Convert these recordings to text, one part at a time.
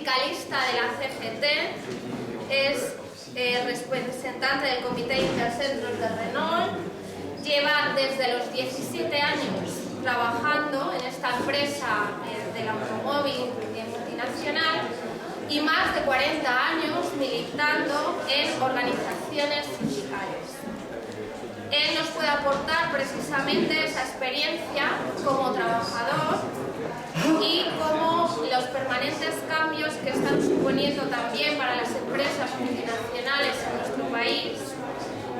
sindicalista de la CGT, es representante del Comité Intercentros de Renault, lleva desde los 17 años trabajando en esta empresa del automóvil multinacional y más de 40 años militando en organizaciones sindicales. Él nos puede aportar precisamente esa experiencia como trabajador y como los permanentes cambios que están suponiendo también para las empresas multinacionales en nuestro país,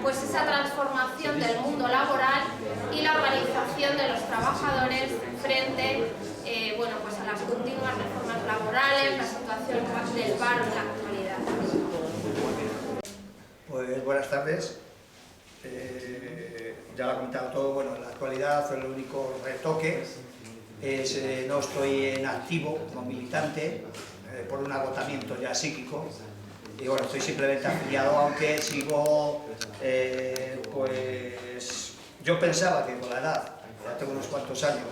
pues esa transformación del mundo laboral y la organización de los trabajadores frente bueno, pues a las continuas reformas laborales, la situación del paro en la actualidad. Pues buenas tardes. Ya lo ha comentado todo. Bueno, en la actualidad el único retoque es no estoy en activo como militante por un agotamiento ya psíquico, y bueno, estoy simplemente afiliado, aunque sigo pues yo pensaba que con la edad, ya tengo unos cuantos años,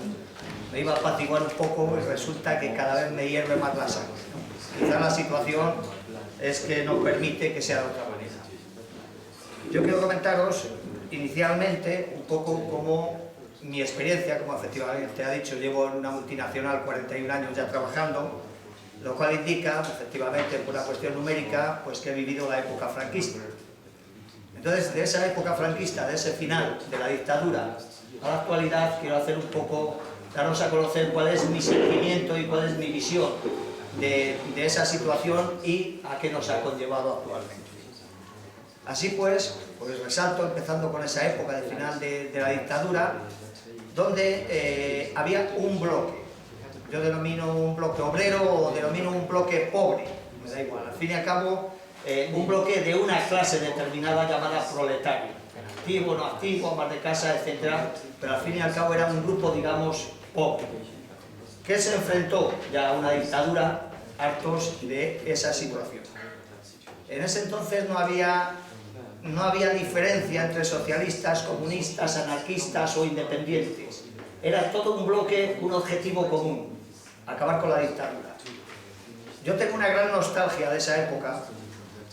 me iba a apaciguar un poco, y resulta que cada vez me hierve más la sangre, ¿no? Quizá la situación es que no permite que sea de otra manera. Yo quiero comentaros inicialmente un poco como mi experiencia, como efectivamente ha dicho, llevo en una multinacional 41 años ya trabajando, lo cual indica, efectivamente, por una cuestión numérica, pues que he vivido la época franquista. Entonces, de esa época franquista, de ese final de la dictadura a la actualidad, quiero hacer un poco, daros a conocer cuál es mi sentimiento y cuál es mi visión de esa situación y a qué nos ha conllevado actualmente. Así pues resalto, empezando con esa época del final de la dictadura, donde había un bloque. Yo denomino un bloque obrero o denomino un bloque pobre, me da igual, al fin y al cabo un bloque de una clase determinada llamada proletario, activo, no activo, amas de casa, etc. Pero al fin y al cabo era un grupo, digamos, pobre, que se enfrentó ya a una dictadura, hartos de esa situación. En ese entonces no había diferencia entre socialistas, comunistas, anarquistas o independientes. Era todo un bloque, un objetivo común: acabar con la dictadura. Yo tengo una gran nostalgia de esa época,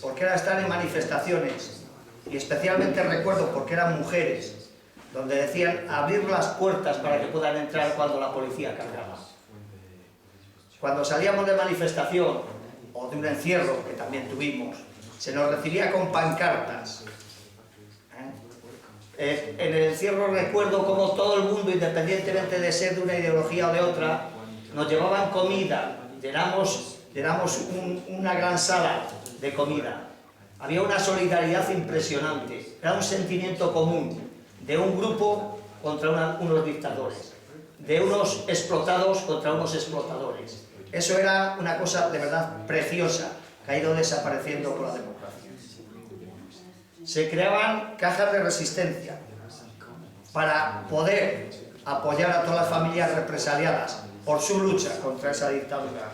porque era estar en manifestaciones, y especialmente recuerdo porque eran mujeres, donde decían abrir las puertas para que puedan entrar cuando la policía cargaba. Cuando salíamos de manifestación, o de un encierro, que también tuvimos, se nos recibía con pancartas. En el encierro recuerdo cómo todo el mundo, independientemente de ser de una ideología o de otra, nos llevaban comida, llenamos una gran sala de comida. Había una solidaridad impresionante, era un sentimiento común de un grupo contra unos dictadores, de unos explotados contra unos explotadores. Eso era una cosa de verdad preciosa, que ha ido desapareciendo con la democracia. Se creaban cajas de resistencia para poder apoyar a todas las familias represaliadas por su lucha contra esa dictadura.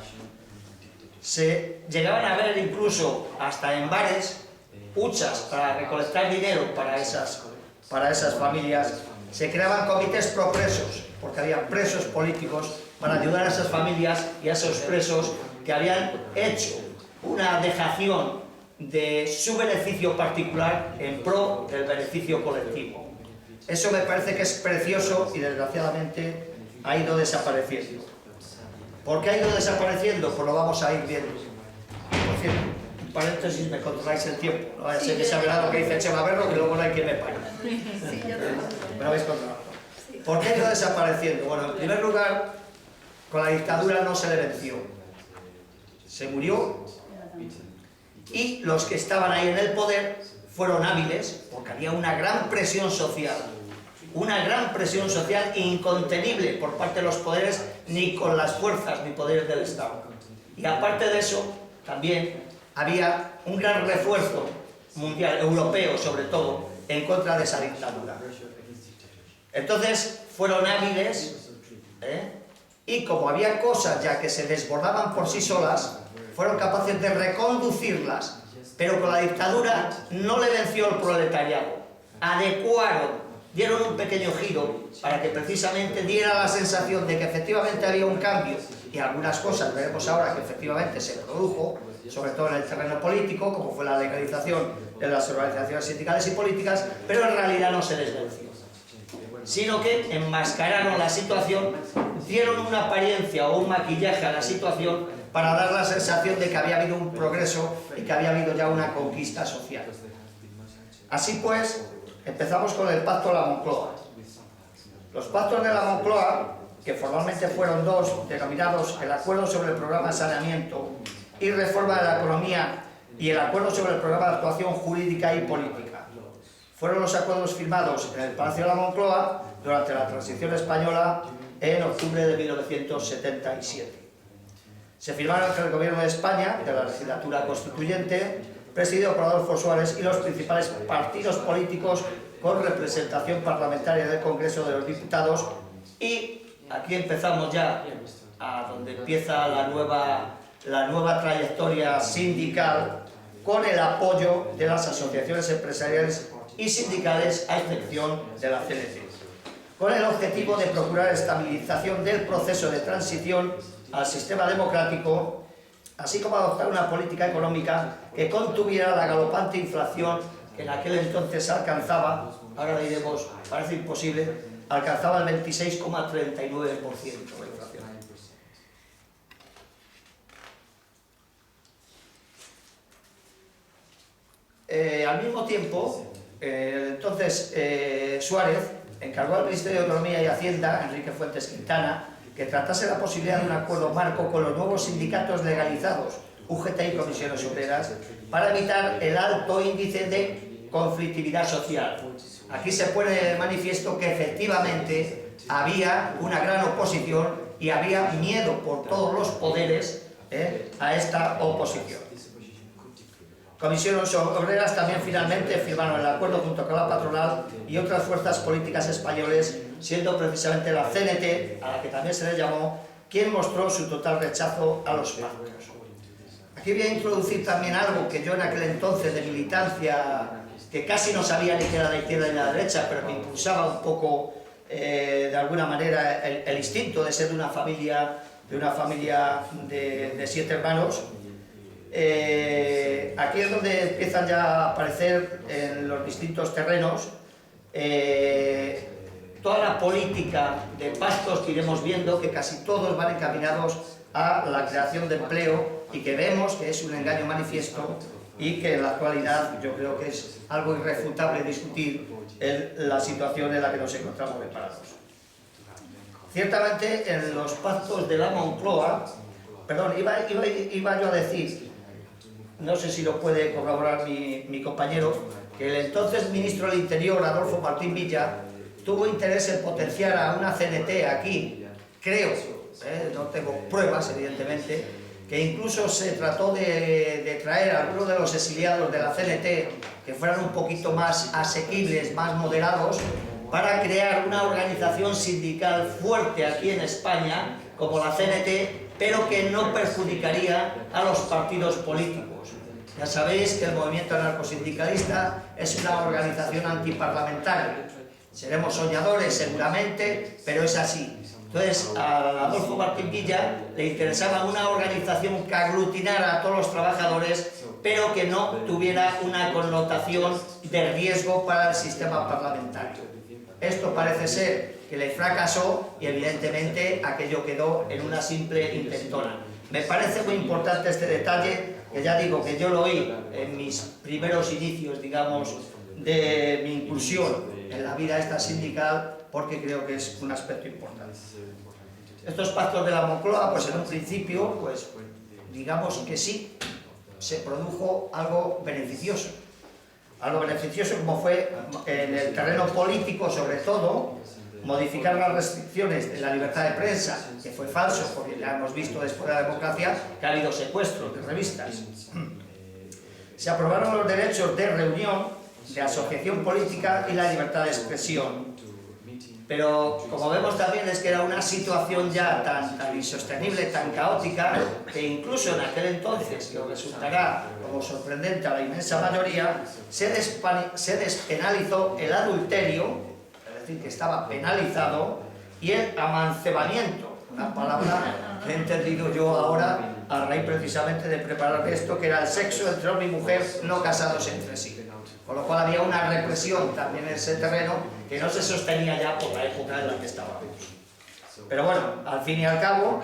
Se llegaban a ver incluso hasta en bares huchas para recolectar dinero para esas familias. Se creaban comités pro presos, porque había presos políticos, para ayudar a esas familias y a esos presos que habían hecho una dejación de su beneficio particular en pro del beneficio colectivo. Eso me parece que es precioso y desgraciadamente ha ido desapareciendo. ¿Por qué ha ido desapareciendo? Pues lo vamos a ir viendo. Por cierto, un paréntesis, me controláis el tiempo. No vaya a ser que se verá lo que dice Chema Berro, que luego no hay quien me pare. Sí, yo me lo habéis controlado. ¿Por qué ha ido desapareciendo? Bueno, en primer lugar, con la dictadura no se le venció. Se murió, y los que estaban ahí en el poder fueron hábiles, porque había una gran presión social incontenible por parte de los poderes, ni con las fuerzas ni poderes del Estado. Y aparte de eso, también había un gran refuerzo mundial, europeo sobre todo, en contra de esa dictadura. Entonces fueron hábiles, y como había cosas ya que se desbordaban por sí solas, fueron capaces de reconducirlas, pero con la dictadura no le venció el proletariado. Adecuaron, dieron un pequeño giro para que precisamente diera la sensación de que efectivamente había un cambio y algunas cosas veremos ahora que efectivamente se produjo, sobre todo en el terreno político, como fue la legalización de las organizaciones sindicales y políticas, pero en realidad no se les venció, sino que enmascararon la situación, dieron una apariencia o un maquillaje a la situación para dar la sensación de que había habido un progreso y que había habido ya una conquista social. Así pues, empezamos con el Pacto de la Moncloa. Los pactos de la Moncloa, que formalmente fueron dos, denominados el Acuerdo sobre el Programa de Saneamiento y Reforma de la Economía y el Acuerdo sobre el Programa de Actuación Jurídica y Política, fueron los acuerdos firmados en el Palacio de la Moncloa durante la transición española en octubre de 1977. Se firmaron entre el Gobierno de España, de la legislatura constituyente, presidido por Adolfo Suárez, y los principales partidos políticos con representación parlamentaria del Congreso de los Diputados, y aquí empezamos ya a donde empieza la nueva trayectoria sindical, con el apoyo de las asociaciones empresariales y sindicales, a excepción de la CNT, con el objetivo de procurar estabilización del proceso de transición al sistema democrático, así como adoptar una política económica que contuviera la galopante inflación que en aquel entonces alcanzaba, ahora diremos, parece imposible, alcanzaba el 26,39% de inflación. Al mismo tiempo, entonces Suárez encargó al Ministerio de Economía y Hacienda, Enrique Fuentes Quintana, que tratase la posibilidad de un acuerdo marco con los nuevos sindicatos legalizados, UGT y Comisiones Obreras, para evitar el alto índice de conflictividad social. Aquí se pone de manifiesto que efectivamente había una gran oposición y había miedo por todos los poderes a esta oposición. Comisiones Obreras también finalmente firmaron el acuerdo junto con la patronal y otras fuerzas políticas españoles, siendo precisamente la CNT, a la que también se le llamó, quien mostró su total rechazo a los pactos. Aquí voy a introducir también algo que yo en aquel entonces de militancia, que casi no sabía ni que era la izquierda ni la derecha, pero que impulsaba un poco, de alguna manera, el instinto de ser de una familia de 7 hermanos. Aquí es donde empiezan ya a aparecer en los distintos terrenos toda la política de pactos que iremos viendo, que casi todos van encaminados a la creación de empleo, y que vemos que es un engaño manifiesto y que en la actualidad yo creo que es algo irrefutable discutir la situación en la que nos encontramos preparados. Ciertamente en los pactos de la Moncloa, perdón, iba yo a decir, no sé si lo puede corroborar mi compañero, que el entonces ministro del Interior, Adolfo Martín Villa, tuvo interés en potenciar a una CNT aquí, creo, no tengo pruebas evidentemente, que incluso se trató de traer a algunos de los exiliados de la CNT que fueran un poquito más asequibles, más moderados, para crear una organización sindical fuerte aquí en España, como la CNT, pero que no perjudicaría a los partidos políticos. Ya sabéis que el movimiento anarcosindicalista es una organización antiparlamentaria. Seremos soñadores seguramente, pero es así. Entonces, a Adolfo Martín Villa le interesaba una organización que aglutinara a todos los trabajadores, pero que no tuviera una connotación de riesgo para el sistema parlamentario. Esto parece ser que le fracasó y evidentemente aquello quedó en una simple intentona. Me parece muy importante este detalle, que ya digo que yo lo oí en mis primeros inicios, digamos, de mi inclusión en la vida esta sindical, porque creo que es un aspecto importante. Estos pactos de la Moncloa, pues en un principio, pues digamos que sí, se produjo algo beneficioso. Algo beneficioso como fue en el terreno político, sobre todo, modificar las restricciones de la libertad de prensa, que fue falso, porque ya hemos visto después de la democracia que ha habido secuestros de revistas. Se aprobaron los derechos de reunión, de asociación política y la libertad de expresión. Pero, como vemos también, es que era una situación ya tan insostenible, tan caótica, que incluso en aquel entonces, que resultará como sorprendente a la inmensa mayoría, se despenalizó el adulterio, es decir, que estaba penalizado, y el amancebamiento, una palabra he entendido yo ahora, a raíz precisamente de preparar esto, que era el sexo entre hombre y mujer no casados entre sí. Con lo cual había una represión también en ese terreno que no se sostenía ya por la época en la que estábamos. Pero bueno, al fin y al cabo,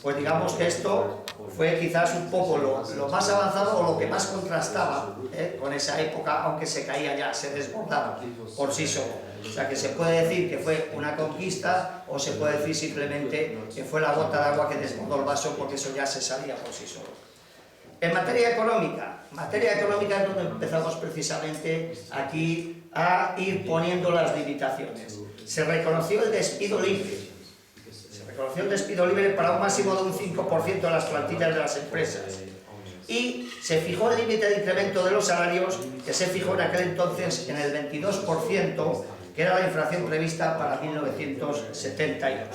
pues digamos que esto fue quizás un poco lo más avanzado o lo que más contrastaba con esa época, aunque se caía ya, se desbordaba por sí solo. O sea que se puede decir que fue una conquista o se puede decir simplemente que fue la gota de agua que desbordó el vaso porque eso ya se salía por sí solo. En materia económica es donde empezamos precisamente aquí a ir poniendo las limitaciones. Se reconoció el despido libre. Se reconoció el despido libre para un máximo de un 5% de las plantillas de las empresas. Y se fijó el límite de incremento de los salarios, que se fijó en aquel entonces en el 22%, que era la inflación prevista para 1972.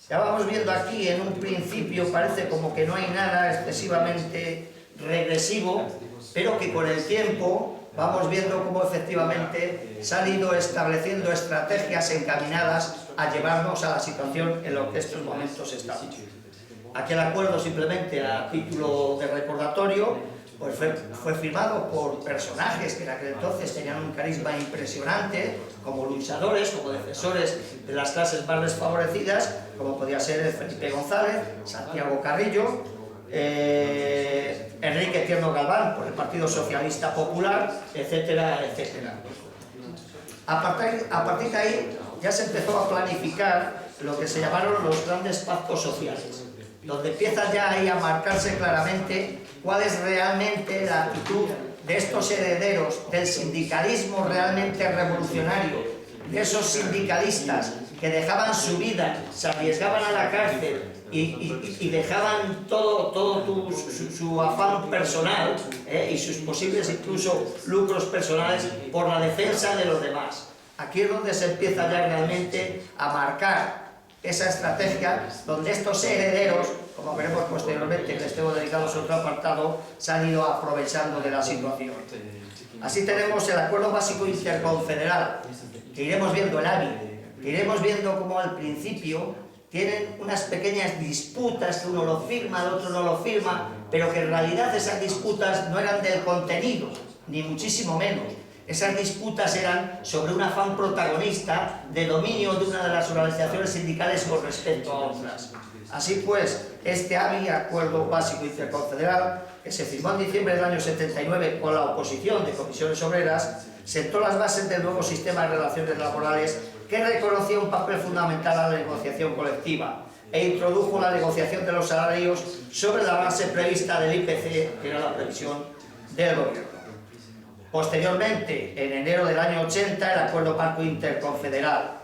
Ya vamos viendo aquí, en un principio parece como que no hay nada excesivamente regresivo, pero que con el tiempo vamos viendo cómo efectivamente se han ido estableciendo estrategias encaminadas a llevarnos a la situación en la que estos momentos estamos. Aquel acuerdo, simplemente a título de recordatorio, pues fue firmado por personajes que en aquel entonces tenían un carisma impresionante, como luchadores, como defensores de las clases más desfavorecidas, como podía ser Felipe González, Santiago Carrillo, Enrique Tierno Galván por el Partido Socialista Popular, etcétera, etcétera. A partir de ahí ya se empezó a planificar lo que se llamaron los grandes pactos sociales, donde empieza ya ahí a marcarse claramente cuál es realmente la actitud de estos herederos del sindicalismo realmente revolucionario, de esos sindicalistas que dejaban su vida, se arriesgaban a la cárcel y dejaban todo su afán personal y sus posibles incluso lucros personales por la defensa de los demás. Aquí es donde se empieza ya realmente a marcar esa estrategia donde estos herederos, como veremos posteriormente, que les tengo dedicados a otro apartado, se han ido aprovechando de la situación. Así tenemos el Acuerdo Básico Interconfederal, que iremos viendo el ABI, que iremos viendo cómo al principio tienen unas pequeñas disputas, que uno lo firma, el otro no lo firma, pero que en realidad esas disputas no eran del contenido, ni muchísimo menos. Esas disputas eran sobre un afán protagonista de dominio de una de las organizaciones sindicales con respecto a otras. Así pues, este ABI, Acuerdo Básico Interconfederal, que se firmó en diciembre del año 79 con la oposición de comisiones obreras, sentó las bases del nuevo sistema de relaciones laborales que reconocía un papel fundamental a la negociación colectiva e introdujo la negociación de los salarios sobre la base prevista del IPC, que era la previsión del gobierno. Posteriormente, en enero del año 80, el Acuerdo Marco Interconfederal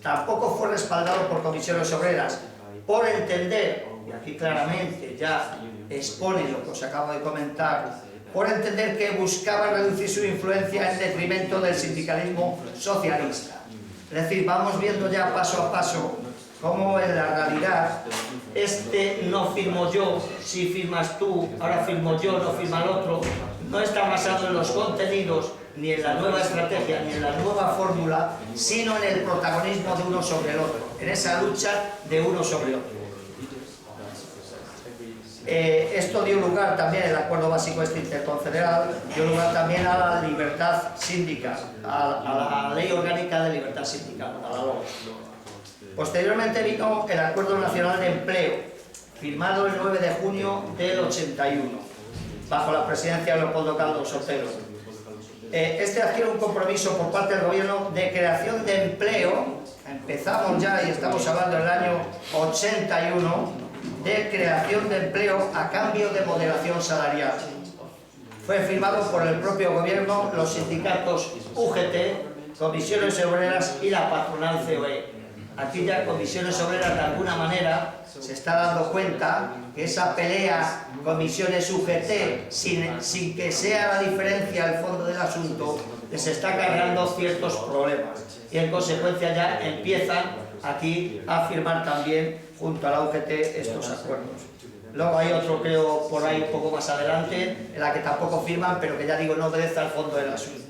tampoco fue respaldado por comisiones obreras, por entender, y aquí claramente ya expone lo que os acabo de comentar, por entender que buscaba reducir su influencia en detrimento del sindicalismo socialista. Es decir, vamos viendo ya paso a paso cómo en la realidad este no firmo yo, si firmas tú, ahora firmo yo, no firma el otro, no está basado en los contenidos, ni en la nueva estrategia, ni en la nueva fórmula, sino en el protagonismo de uno sobre el otro, en esa lucha de uno sobre otro. Esto dio lugar también, el Acuerdo Básico Interconfederal, dio lugar también a la libertad sindical, a la Ley Orgánica de Libertad Sindical, a la LOE. Posteriormente vino el Acuerdo Nacional de Empleo, firmado el 9 de junio del 81, bajo la presidencia de Leopoldo Calvo Sotelo. Este adquiere un compromiso por parte del gobierno de creación de empleo. Empezamos ya, y estamos hablando del año 81, de creación de empleo a cambio de moderación salarial. Fue firmado por el propio gobierno, los sindicatos UGT, comisiones obreras y la patronal COE. Aquí ya comisiones obreras de alguna manera se está dando cuenta que esa pelea comisiones UGT, sin que sea la diferencia el fondo del asunto, les está cargando ciertos problemas. Y en consecuencia ya empiezan aquí a firmar también junto a la UGT estos acuerdos. Luego hay otro, creo, por ahí un poco más adelante, en la que tampoco firman, pero que ya digo, no obedece al fondo del asunto.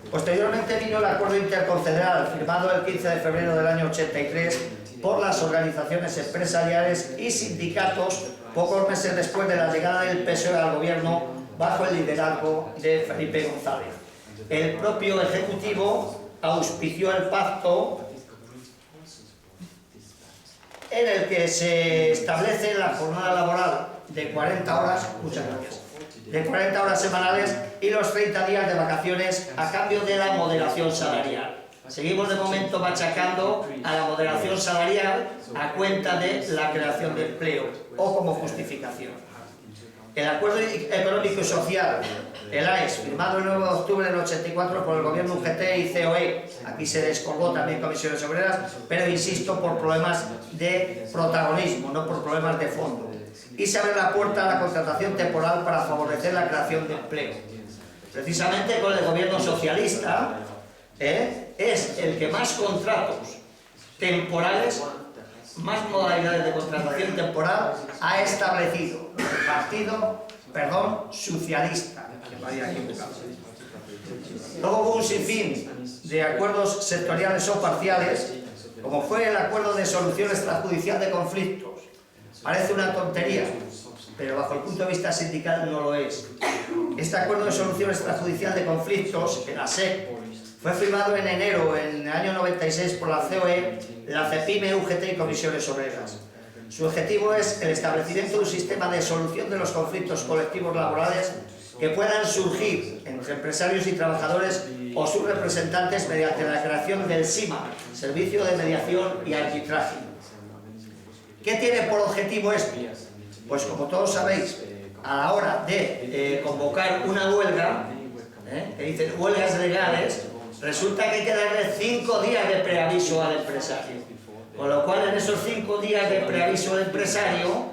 Posteriormente vino el Acuerdo Interconfederal, firmado el 15 de febrero del año 83, por las organizaciones empresariales y sindicatos pocos meses después de la llegada del PSOE al gobierno bajo el liderazgo de Felipe González. El propio Ejecutivo auspició el pacto en el que se establece la jornada laboral de 40 horas, muchas gracias, de 40 horas semanales y los 30 días de vacaciones a cambio de la moderación salarial. Seguimos de momento machacando a la moderación salarial a cuenta de la creación de empleo o como justificación. El Acuerdo Económico y Social, el AES, firmado el 9 de octubre del 84 por el gobierno UGT y COE, aquí se descolgó también Comisiones Obreras, pero insisto, por problemas de protagonismo, no por problemas de fondo. Y se abre la puerta a la contratación temporal para favorecer la creación de empleo. Precisamente con el gobierno socialista es el que más contratos temporales, más modalidades de contratación temporal ha establecido. El partido, socialista, que me había equivocado. Luego hubo un sinfín de acuerdos sectoriales o parciales, como fue el acuerdo de solución extrajudicial de conflictos. Parece una tontería, pero bajo el punto de vista sindical no lo es. Este acuerdo de solución extrajudicial de conflictos, el ASEC, fue firmado en enero, en el año 96, por la COE, la CEPIME, UGT y Comisiones Obreras. Su objetivo es el establecimiento de un sistema de solución de los conflictos colectivos laborales que puedan surgir entre empresarios y trabajadores o sus representantes mediante la creación del SIMA, Servicio de Mediación y Arbitraje. ¿Qué tiene por objetivo esto? Pues como todos sabéis, a la hora de convocar una huelga, que dicen huelgas legales, resulta que hay que darle 5 días de preaviso al empresario. Con lo cual, en esos 5 días de preaviso al empresario,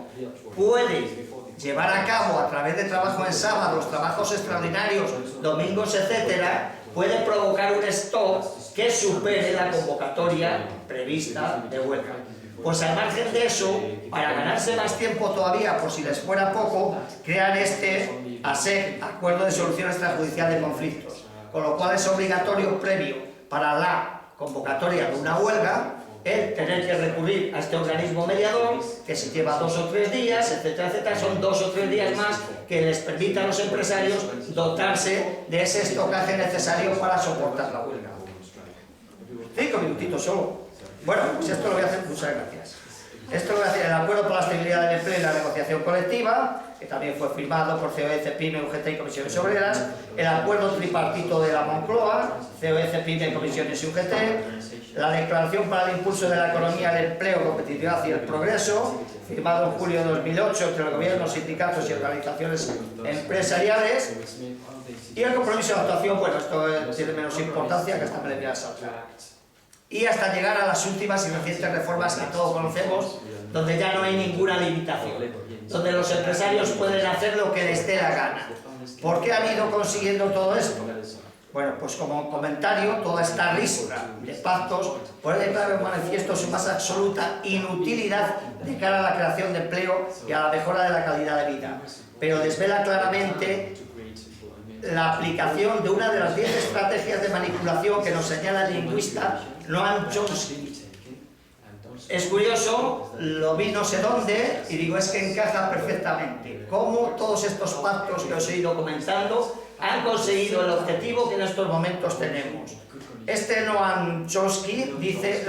puede llevar a cabo, a través de trabajo en sábados, trabajos extraordinarios, domingos, etcétera, puede provocar un stop que supere la convocatoria prevista de huelga. Pues al margen de eso, para ganarse más tiempo todavía, por si les fuera poco, crean este ASEC, Acuerdo de Solución Extrajudicial de Conflictos, con lo cual es obligatorio previo para la convocatoria de una huelga el tener que recurrir a este organismo mediador, que se lleva 2 o 3 días, etcétera, etcétera. Son 2 o 3 días más que les permita a los empresarios dotarse de ese estocaje necesario para soportar la huelga. 5 minutitos solo. Bueno, pues esto lo voy a hacer, muchas gracias. Esto lo voy a hacer, el Acuerdo por la Estabilidad del Empleo y la Negociación Colectiva, que también fue firmado por COE, CEPIME, UGT y Comisiones Obreras, el Acuerdo Tripartito de la Moncloa, COE, CEPIME, Comisiones y UGT, la Declaración para el Impulso de la Economía, el Empleo, Competitividad y el Progreso, firmado en julio de 2008 entre los gobiernos, sindicatos y organizaciones empresariales, y el compromiso de actuación, bueno, esto tiene menos importancia, que hasta me le voy a saltar. Y hasta llegar a las últimas y recientes reformas que todos conocemos, donde ya no hay ninguna limitación, donde los empresarios pueden hacer lo que les dé la gana. ¿Por qué han ido consiguiendo todo esto? Bueno, pues como comentario, toda esta ristra de pactos pone de claro en manifiesto su más absoluta inutilidad de cara a la creación de empleo y a la mejora de la calidad de vida, pero desvela claramente la aplicación de una de las 10 estrategias de manipulación que nos señala el lingüista Noam Chomsky. Es curioso, lo vi no sé dónde, y digo, es que encaja perfectamente. Cómo todos estos pactos que os he ido comentando han conseguido el objetivo que en estos momentos tenemos. Este Noam Chomsky dice,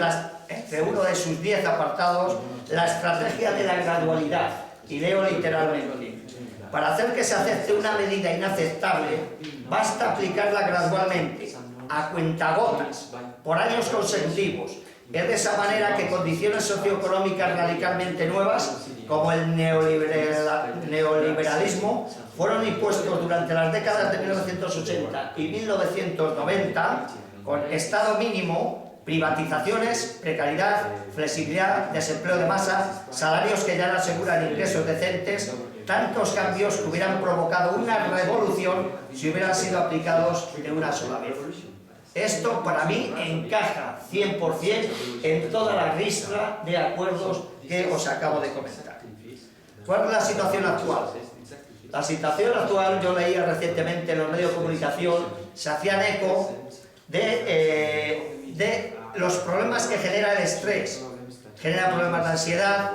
entre uno de sus 10 apartados, la estrategia de la gradualidad, y leo literalmente. Para hacer que se acepte una medida inaceptable, basta aplicarla gradualmente, a cuentagotas, por años consecutivos. Es de esa manera que condiciones socioeconómicas radicalmente nuevas, como el neoliberalismo, fueron impuestos durante las décadas de 1980 y 1990, con Estado mínimo, privatizaciones, precariedad, flexibilidad, desempleo de masa, salarios que ya no aseguran ingresos decentes, tantos cambios que hubieran provocado una revolución si hubieran sido aplicados de una sola vez. Esto para mí encaja 100% en toda la ristra de acuerdos que os acabo de comentar. ¿Cuál es la situación actual? La situación actual, yo leía recientemente en los medios de comunicación, se hacían eco de los problemas que genera el estrés. genera problemas de ansiedad,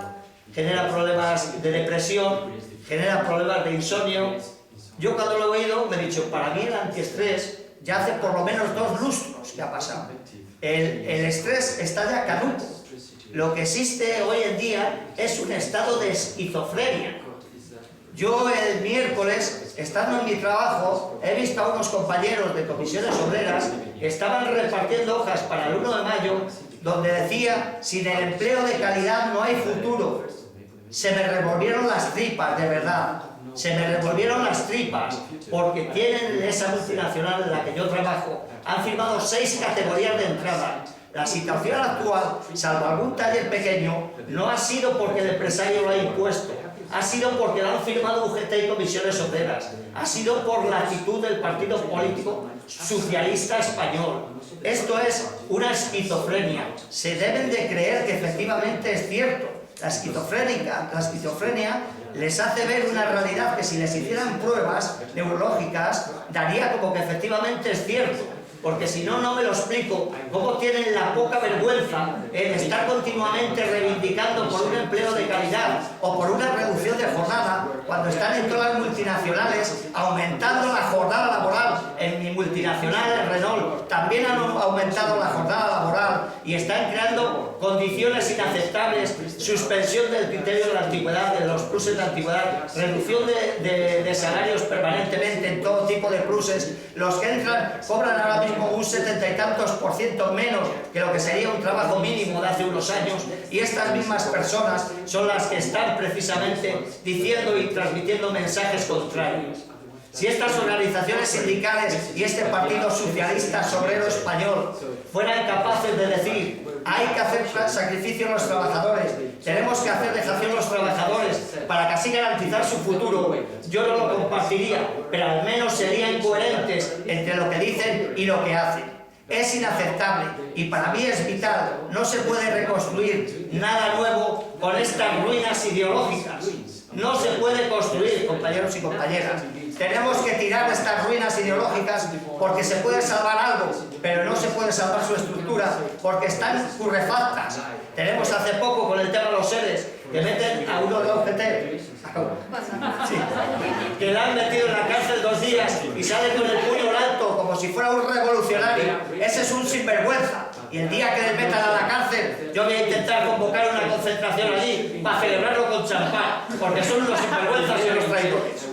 genera problemas de depresión, genera problemas de insomnio. Yo cuando lo he oído me he dicho, para mí el antiestrés ya hace por lo menos 2 lustros que ha pasado. El estrés está ya caduco. Lo que existe hoy en día es un estado de esquizofrenia. Yo el miércoles, estando en mi trabajo, he visto a unos compañeros de comisiones obreras que estaban repartiendo hojas para el 1 de mayo donde decía, sin el empleo de calidad no hay futuro. Se me revolvieron las tripas, de verdad. Se me revolvieron las tripas porque tienen esa multinacional en la que yo trabajo. Han firmado 6 categorías de entrada. La situación actual, salvo algún taller pequeño, no ha sido porque el empresario lo ha impuesto. Ha sido porque lo han firmado UGT y comisiones obreras. Ha sido por la actitud del partido político socialista español. Esto es una esquizofrenia. Se deben de creer que efectivamente es cierto. La esquizofrenia les hace ver una realidad que si les hicieran pruebas neurológicas daría como que efectivamente es cierto. Porque si no, no me lo explico, cómo tienen la poca vergüenza en estar continuamente reivindicando por un empleo de calidad o por una reducción de jornada, cuando están en todas las multinacionales aumentando la jornada laboral. En mi multinacional, el Renault, también han aumentado la jornada laboral y están creando condiciones inaceptables, suspensión del criterio de la antigüedad, de los pluses de antigüedad, reducción de salarios permanentemente en todo tipo de pluses. Los que entran cobran ahora mismo un 70 y tantos % menos que lo que sería un trabajo mínimo de hace unos años, y estas mismas personas son las que están precisamente diciendo y transmitiendo mensajes contrarios. Si estas organizaciones sindicales y este Partido Socialista Obrero Español fueran capaces de decir hay que hacer sacrificio a los trabajadores, tenemos que hacer dejación a los trabajadores para que así garantizar su futuro, yo no lo compartiría, pero al menos serían coherentes entre lo que dicen y lo que hacen. Es inaceptable y para mí es vital. No se puede reconstruir nada nuevo con estas ruinas ideológicas. No se puede construir, compañeros y compañeras. Tenemos que tirar estas ruinas ideológicas porque se puede salvar algo, pero no se puede salvar su estructura porque están currefactas. Tenemos hace poco con el tema de los seres que meten a uno de UGT, sí, que le han metido en la cárcel 2 días y sale con el puño en alto como si fuera un revolucionario. Ese es un sinvergüenza. Y el día que le metan a la cárcel, yo voy a intentar convocar una concentración allí para celebrarlo con champán, porque son unos sinvergüenzas y unos traidores.